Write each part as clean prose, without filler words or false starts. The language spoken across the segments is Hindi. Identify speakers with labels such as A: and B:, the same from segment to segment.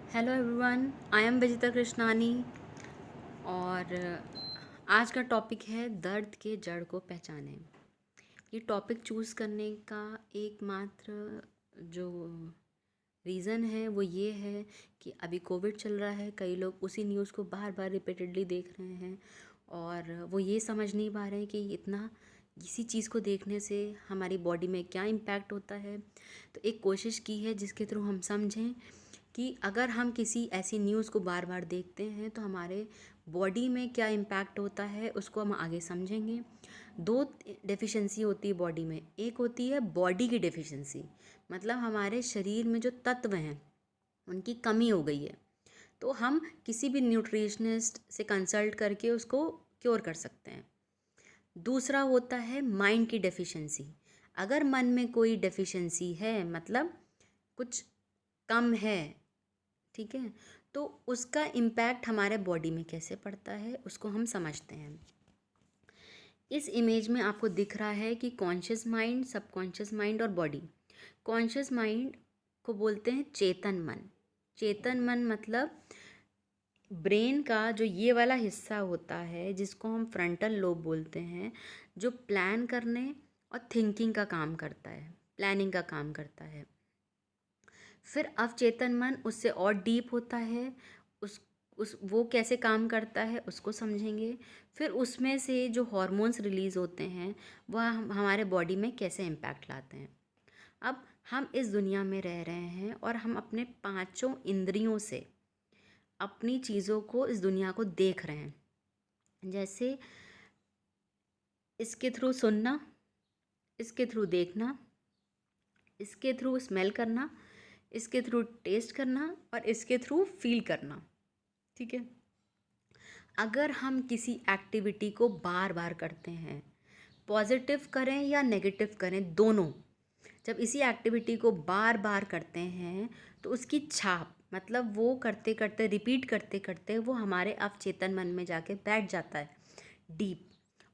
A: Hello everyone, I am Vijita Krishnani. और आज का टॉपिक है दर्द के जड़ को पहचानें। ये टॉपिक चूज़ करने का एकमात्र जो रीज़न है वो ये है कि अभी कोविड चल रहा है। कई लोग उसी न्यूज़ को बार बार रिपीटेडली देख रहे हैं और वो ये समझ नहीं पा रहे हैं कि इतना इसी चीज़ को देखने से हमारी बॉडी में क्या इम्पैक्ट होता है। तो एक कोशिश की है जिसके थ्रू हम समझें कि अगर हम किसी ऐसी न्यूज़ को बार बार देखते हैं तो हमारे बॉडी में क्या इम्पैक्ट होता है, उसको हम आगे समझेंगे। दो डेफिशिएंसी होती है बॉडी में। एक होती है बॉडी की डेफिशिएंसी, मतलब हमारे शरीर में जो तत्व हैं उनकी कमी हो गई है, तो हम किसी भी न्यूट्रिशनिस्ट से कंसल्ट करके उसको क्योर कर सकते हैं। दूसरा होता है माइंड की डेफिशिएंसी। अगर मन में कोई डेफिशिएंसी है, मतलब कुछ कम है, ठीक है, तो उसका इम्पैक्ट हमारे बॉडी में कैसे पड़ता है उसको हम समझते हैं। इस इमेज में आपको दिख रहा है कि कॉन्शियस माइंड, सबकॉन्शियस माइंड और बॉडी। कॉन्शियस माइंड को बोलते हैं चेतन मन। चेतन मन मतलब ब्रेन का जो ये वाला हिस्सा होता है जिसको हम फ्रंटल लोब बोलते हैं, जो प्लान करने और थिंकिंग का काम करता है, प्लानिंग का काम करता है। फिर अवचेतन मन उससे और डीप होता है। उस वो कैसे काम करता है उसको समझेंगे। फिर उसमें से जो हॉर्मोन्स रिलीज़ होते हैं वह हमारे बॉडी में कैसे इम्पैक्ट लाते हैं। अब हम इस दुनिया में रह रहे हैं और हम अपने पांचों इंद्रियों से अपनी चीज़ों को, इस दुनिया को देख रहे हैं। जैसे इसके थ्रू सुनना, इसके थ्रू देखना, इसके थ्रू स्मेल करना, इसके थ्रू टेस्ट करना और इसके थ्रू फील करना। ठीक है। अगर हम किसी एक्टिविटी को बार बार करते हैं, पॉजिटिव करें या नेगेटिव करें, दोनों, जब इसी एक्टिविटी को बार बार करते हैं तो उसकी छाप, मतलब वो करते करते, रिपीट करते करते वो हमारे अवचेतन मन में जाके बैठ जाता है, डीप।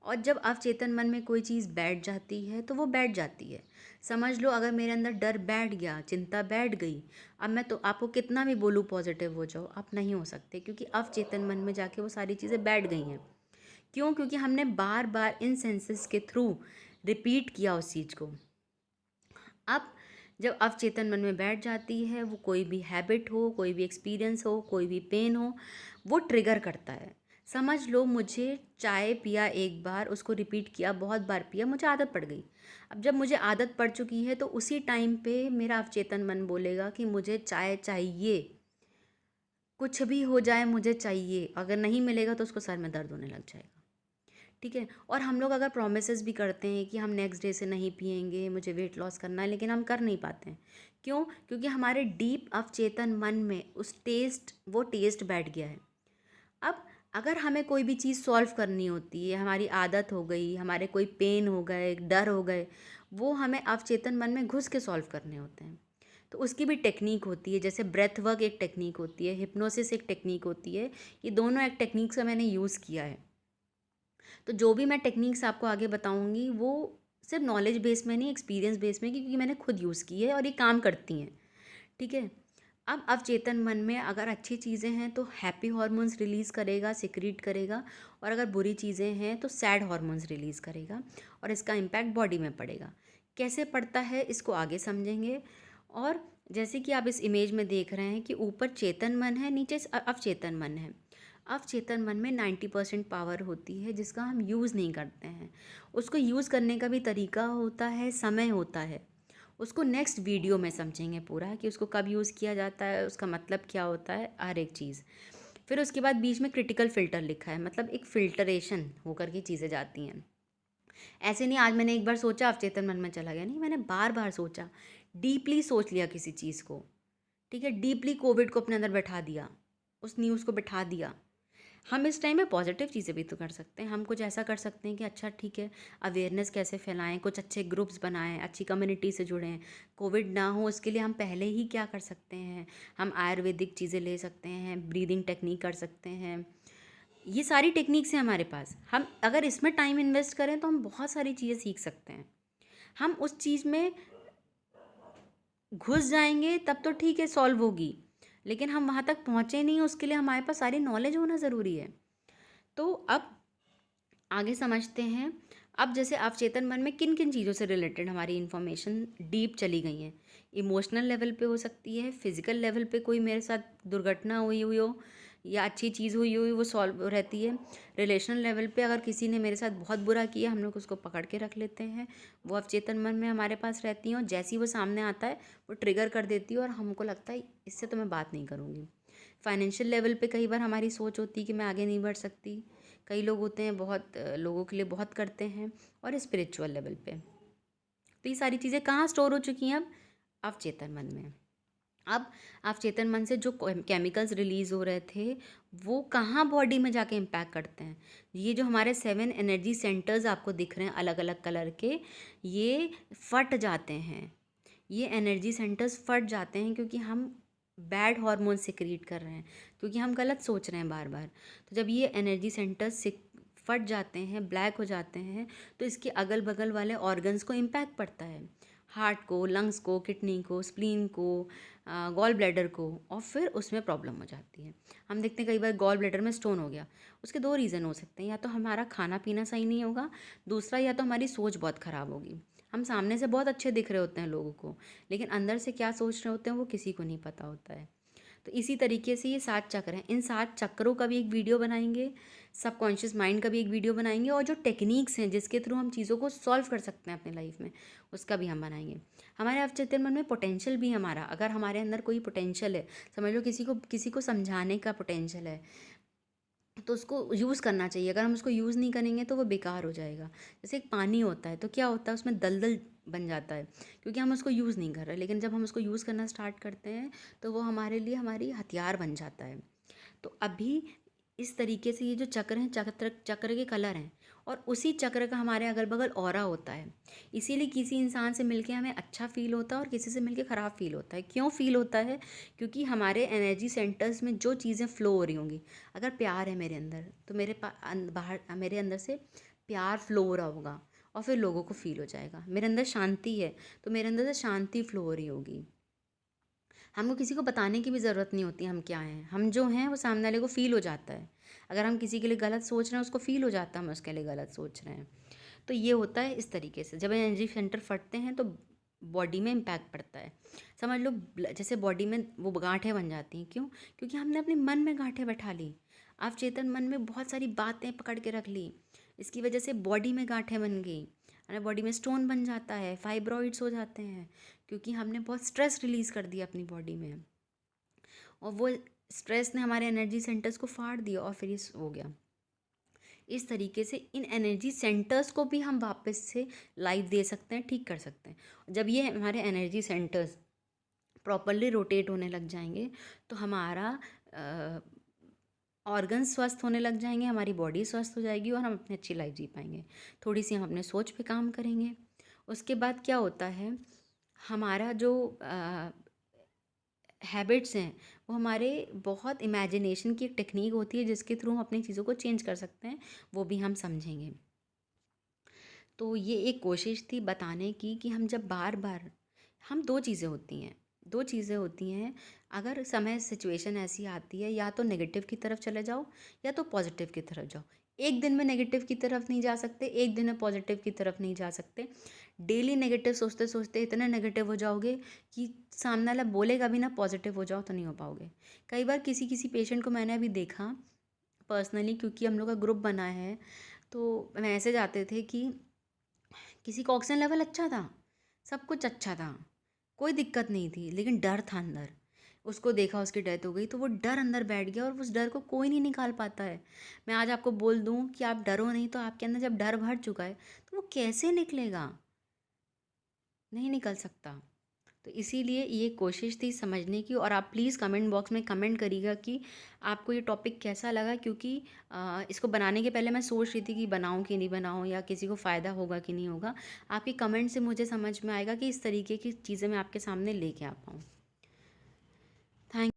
A: और जब अवचेतन मन में कोई चीज़ बैठ जाती है तो वो बैठ जाती है। समझ लो अगर मेरे अंदर डर बैठ गया, चिंता बैठ गई, अब मैं तो आपको कितना भी बोलूँ पॉजिटिव हो जाओ, आप नहीं हो सकते, क्योंकि अवचेतन मन में जाके वो सारी चीज़ें बैठ गई हैं। क्यों? क्योंकि हमने बार बार इन सेंसेस के थ्रू रिपीट किया उस चीज़ को। अब जब अवचेतन मन में बैठ जाती है, वो कोई भी हैबिट हो, कोई भी एक्सपीरियंस हो, कोई भी पेन हो, वो ट्रिगर करता है। समझ लो मुझे चाय पिया एक बार, उसको रिपीट किया, बहुत बार पिया, मुझे आदत पड़ गई। अब जब मुझे आदत पड़ चुकी है तो उसी टाइम पे मेरा अवचेतन मन बोलेगा कि मुझे चाय चाहिए, कुछ भी हो जाए मुझे चाहिए। अगर नहीं मिलेगा तो उसको सर में दर्द होने लग जाएगा। ठीक है। और हम लोग अगर प्रोमिसेस भी करते हैं कि हम नेक्स्ट डे से नहीं पिएंगे, मुझे वेट लॉस करना है, लेकिन हम कर नहीं पाते हैं। क्यों? क्योंकि हमारे डीप अवचेतन मन में वो टेस्ट बैठ गया है। अब अगर हमें कोई भी चीज़ सॉल्व करनी होती है, हमारी आदत हो गई, हमारे कोई पेन हो गए, डर हो गए, वो हमें अवचेतन मन में घुस के सॉल्व करने होते हैं। तो उसकी भी टेक्निक होती है। जैसे ब्रेथ वर्क एक टेक्निक होती है, हिप्नोसिस एक टेक्निक होती है। ये दोनों एक टेक्निक्स का मैंने यूज़ किया है। तो जो भी मैं टेक्निक्स आपको आगे बताऊंगी वो सिर्फ नॉलेज बेस में नहीं, एक्सपीरियंस बेस में, क्योंकि मैंने खुद यूज़ की है और ये काम करती हैं। ठीक है। अब अवचेतन मन में अगर अच्छी चीज़ें हैं तो हैप्पी हॉर्मोन्स रिलीज़ करेगा, सिक्रीट करेगा, और अगर बुरी चीज़ें हैं तो सैड हॉर्मोन्स रिलीज़ करेगा, और इसका इम्पैक्ट बॉडी में पड़ेगा। कैसे पड़ता है इसको आगे समझेंगे। और जैसे कि आप इस इमेज में देख रहे हैं कि ऊपर चेतन मन है, नीचे अवचेतन मन है। अवचेतन मन में 90% पावर होती है जिसका हम यूज़ नहीं करते हैं। उसको यूज़ करने का भी तरीका होता है, समय होता है। उसको नेक्स्ट वीडियो में समझेंगे पूरा कि उसको कब यूज़ किया जाता है, उसका मतलब क्या होता है, हर एक चीज़। फिर उसके बाद बीच में क्रिटिकल फ़िल्टर लिखा है, मतलब एक फ़िल्टरेशन होकर के चीज़ें जाती हैं। ऐसे नहीं आज मैंने एक बार सोचा अवचेतन मन में चला गया, नहीं, मैंने बार बार सोचा, डीपली सोच लिया किसी चीज़ को। ठीक है। डीपली कोविड को अपने अंदर बैठा दिया, उस न्यूज़ को बैठा दिया। हम इस टाइम में पॉजिटिव चीज़ें भी तो कर सकते हैं। हम कुछ ऐसा कर सकते हैं कि अच्छा ठीक है, अवेयरनेस कैसे फैलाएं, कुछ अच्छे ग्रुप्स बनाएं, अच्छी कम्युनिटी से जुड़ें। कोविड ना हो उसके लिए हम पहले ही क्या कर सकते हैं, हम आयुर्वेदिक चीज़ें ले सकते हैं, ब्रीदिंग टेक्निक कर सकते हैं। ये सारी टेक्निक्स हैं हमारे पास। हम अगर इसमें टाइम इन्वेस्ट करें तो हम बहुत सारी चीज़ें सीख सकते हैं। हम उस चीज़ में घुस जाएंगे तब तो ठीक है, सॉल्व होगी। लेकिन हम वहाँ तक पहुँचे नहीं, उसके लिए हमारे पास सारी नॉलेज होना ज़रूरी है। तो अब आगे समझते हैं। अब जैसे अवचेतन मन में किन किन चीज़ों से रिलेटेड हमारी इन्फॉर्मेशन डीप चली गई हैं। इमोशनल लेवल पे हो सकती है, फिजिकल लेवल पे कोई मेरे साथ दुर्घटना हुई हुई हो या अच्छी चीज़ हुई हुई वो सॉल्व रहती है। रिलेशनल लेवल पे अगर किसी ने मेरे साथ बहुत बुरा किया, हम लोग उसको पकड़ के रख लेते हैं, वो अवचेतन मन में हमारे पास रहती हैं और जैसे ही वो सामने आता है वो ट्रिगर कर देती है और हमको लगता है इससे तो मैं बात नहीं करूँगी। फाइनेंशियल लेवल पे कई बार हमारी सोच होती है कि मैं आगे नहीं बढ़ सकती। कई लोग होते हैं बहुत लोगों के लिए बहुत करते हैं। और स्पिरिचुअल लेवल पे तो ये सारी चीज़ें कहाँ स्टोर हो चुकी हैं अब अवचेतन मन में। अब अवचेतन मन से जो केमिकल्स रिलीज हो रहे थे वो कहाँ बॉडी में जाके इम्पैक्ट करते हैं। ये जो हमारे 7 एनर्जी सेंटर्स आपको दिख रहे हैं अलग अलग कलर के, ये फट जाते हैं। ये एनर्जी सेंटर्स फट जाते हैं क्योंकि हम बैड हार्मोन सिक्रीट कर रहे हैं, क्योंकि हम गलत सोच रहे हैं बार बार। तो जब ये एनर्जी सेंटर्स फट जाते हैं, ब्लैक हो जाते हैं, तो इसके अगल बगल वाले ऑर्गन्स को इम्पैक्ट पड़ता है। हार्ट को, लंग्स को, किडनी को, स्प्लीन को, गॉल ब्लैडर को, और फिर उसमें प्रॉब्लम हो जाती है। हम देखते हैं कई बार गॉल ब्लैडर में स्टोन हो गया। उसके 2 रीज़न हो सकते हैं, या तो हमारा खाना पीना सही नहीं होगा, दूसरा या तो हमारी सोच बहुत ख़राब होगी। हम सामने से बहुत अच्छे दिख रहे होते हैं लोगों को, लेकिन अंदर से क्या सोच रहे होते हैं वो किसी को नहीं पता होता है। तो इसी तरीके से ये 7 चक्र हैं। इन 7 चक्रों का भी एक वीडियो बनाएंगे, सबकॉन्शियस माइंड का भी एक वीडियो बनाएंगे, और जो टेक्निक्स हैं जिसके थ्रू हम चीज़ों को सॉल्व कर सकते हैं अपने लाइफ में, उसका भी हम बनाएंगे। हमारे अवचेतन मन में पोटेंशियल भी हमारा, अगर हमारे अंदर कोई पोटेंशियल है, समझ लो किसी को समझाने का पोटेंशियल है, तो उसको यूज़ करना चाहिए। अगर हम उसको यूज़ नहीं करेंगे तो वो बेकार हो जाएगा। जैसे एक पानी होता है तो क्या होता है, उसमें दलदल बन जाता है क्योंकि हम उसको यूज़ नहीं कर रहे। लेकिन जब हम उसको यूज़ करना स्टार्ट करते हैं तो वो हमारे लिए हमारी हथियार बन जाता है। तो अभी इस तरीके से ये जो चक्र हैं, चक्र चक्र के कलर हैं, और उसी चक्र का हमारे अगल बगल ऑरा होता है। इसीलिए किसी इंसान से मिलके हमें अच्छा फील होता है और किसी से मिलके ख़राब फील होता है। क्यों फील होता है? क्योंकि हमारे एनर्जी सेंटर्स में जो चीज़ें फ्लो हो रही होंगी, अगर प्यार है मेरे अंदर तो बाहर मेरे अंदर से प्यार फ्लो हो रहा होगा और फिर लोगों को फील हो जाएगा। मेरे अंदर शांति है तो मेरे अंदर से शांति फ्लो हो रही होगी। हमको किसी को बताने की भी ज़रूरत नहीं होती हम क्या हैं। हम जो हैं वो सामने वाले को फ़ील हो जाता है। अगर हम किसी के लिए गलत सोच रहे हैं उसको फ़ील हो जाता है हम उसके लिए गलत सोच रहे हैं। तो ये होता है इस तरीके से। जब एनर्जी सेंटर फटते हैं तो बॉडी में इम्पैक्ट पड़ता है। समझ लो जैसे बॉडी में वो गांठें बन जाती हैं। क्यों? क्योंकि हमने अपने मन में गांठें बैठा ली। अवचेतन मन में बहुत सारी बातें पकड़ के रख ली। इसकी वजह से बॉडी में गांठें बन गई, हमारे बॉडी में स्टोन बन जाता है, फाइब्रॉइड्स हो जाते हैं, क्योंकि हमने बहुत स्ट्रेस रिलीज़ कर दिया अपनी बॉडी में, और वो स्ट्रेस ने हमारे एनर्जी सेंटर्स को फाड़ दिया और फिर इस हो गया। इस तरीके से इन एनर्जी सेंटर्स को भी हम वापस से लाइफ दे सकते हैं, ठीक कर सकते हैं। जब ये हमारे एनर्जी सेंटर्स प्रॉपरली रोटेट होने लग जाएंगे तो हमारा ऑर्गन स्वस्थ होने लग जाएंगे, हमारी बॉडी स्वस्थ हो जाएगी और हम अपनी अच्छी लाइफ जी पाएंगे। थोड़ी सी हम अपने सोच पे काम करेंगे। उसके बाद क्या होता है, हमारा जो हैबिट्स हैं वो हमारे बहुत इमेजिनेशन की एक टेक्निक होती है जिसके थ्रू हम अपनी चीज़ों को चेंज कर सकते हैं, वो भी हम समझेंगे। तो ये एक कोशिश थी बताने की कि हम जब बार बार, हम दो चीज़ें होती हैं। अगर समय सिचुएशन ऐसी आती है, या तो नेगेटिव की तरफ चले जाओ या तो पॉजिटिव की तरफ जाओ। एक दिन में नेगेटिव की तरफ नहीं जा सकते, एक दिन में पॉजिटिव की तरफ नहीं जा सकते। डेली नेगेटिव सोचते सोचते इतने नेगेटिव हो जाओगे कि सामने वाला बोलेगा भी ना पॉजिटिव हो जाओ तो नहीं हो पाओगे। कई बार किसी किसी पेशेंट को मैंने अभी देखा पर्सनली, क्योंकि हम लोग का ग्रुप बना है, तो मैसेज आते थे कि किसी का ऑक्सीजन लेवल अच्छा था, सब कुछ अच्छा था, कोई दिक्कत नहीं थी, लेकिन डर था अंदर। उसको देखा उसकी डेथ हो गई तो वो डर अंदर बैठ गया और उस डर को कोई नहीं निकाल पाता है। मैं आज आपको बोल दूं कि आप डरो नहीं, तो आपके अंदर जब डर भर चुका है तो वो कैसे निकलेगा? नहीं निकल सकता। तो इसीलिए ये कोशिश थी समझने की। और आप प्लीज़ कमेंट बॉक्स में कमेंट करिएगा कि आपको ये टॉपिक कैसा लगा, क्योंकि इसको बनाने के पहले मैं सोच रही थी कि बनाऊं कि नहीं बनाऊं, या किसी को फ़ायदा होगा कि नहीं होगा। आपके कमेंट से मुझे समझ में आएगा कि इस तरीके की चीज़ें मैं आपके सामने लेके आ पाऊँ।